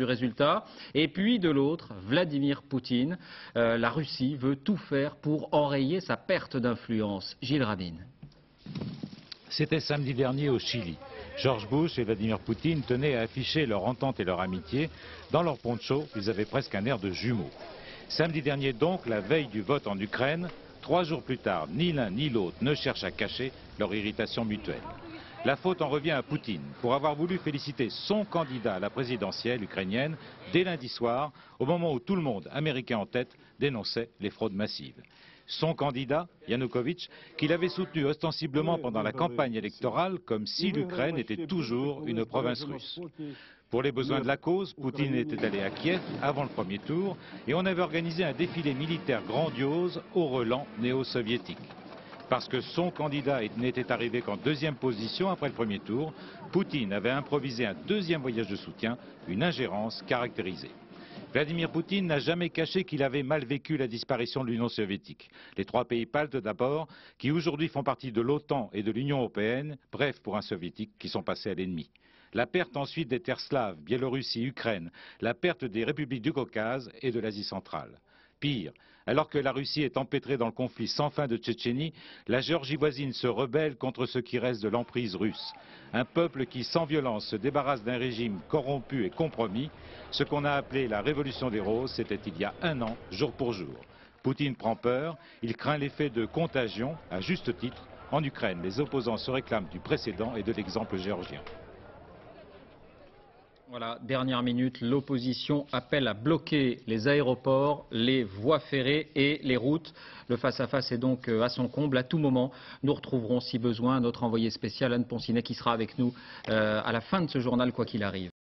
du résultat. Et puis de l'autre, Vladimir Poutine. La Russie veut tout faire pour enrayer sa perte d'influence. Gilles Rabine. C'était samedi dernier au Chili. George Bush et Vladimir Poutine tenaient à afficher leur entente et leur amitié. Dans leur poncho, ils avaient presque un air de jumeaux. Samedi dernier donc, la veille du vote en Ukraine, 3 jours plus tard, ni l'un ni l'autre ne cherchent à cacher leur irritation mutuelle. La faute en revient à Poutine pour avoir voulu féliciter son candidat à la présidentielle ukrainienne dès lundi soir, au moment où tout le monde, américain en tête, dénonçait les fraudes massives. Son candidat, Yanukovych, qu'il avait soutenu ostensiblement pendant la campagne électorale, comme si l'Ukraine était toujours une province russe. Pour les besoins de la cause, Poutine était allé à Kiev avant le premier tour et on avait organisé un défilé militaire grandiose au relent néo-soviétique. Parce que son candidat n'était arrivé qu'en deuxième position après le premier tour, Poutine avait improvisé un deuxième voyage de soutien, une ingérence caractérisée. Vladimir Poutine n'a jamais caché qu'il avait mal vécu la disparition de l'Union soviétique. Les 3 pays baltes d'abord, qui aujourd'hui font partie de l'OTAN et de l'Union européenne, bref pour un soviétique qui sont passés à l'ennemi. La perte ensuite des terres slaves, Biélorussie, Ukraine, la perte des républiques du Caucase et de l'Asie centrale. Pire, alors que la Russie est empêtrée dans le conflit sans fin de Tchétchénie, la Géorgie voisine se rebelle contre ce qui reste de l'emprise russe. Un peuple qui, sans violence, se débarrasse d'un régime corrompu et compromis. Ce qu'on a appelé la révolution des roses, c'était il y a 1 an, jour pour jour. Poutine prend peur, il craint l'effet de contagion, à juste titre. En Ukraine, les opposants se réclament du précédent et de l'exemple géorgien. Voilà, dernière minute, l'opposition appelle à bloquer les aéroports, les voies ferrées et les routes. Le face-à-face est donc à son comble. À tout moment, nous retrouverons, si besoin, notre envoyé spécial Anne Ponsinet qui sera avec nous à la fin de ce journal, quoi qu'il arrive.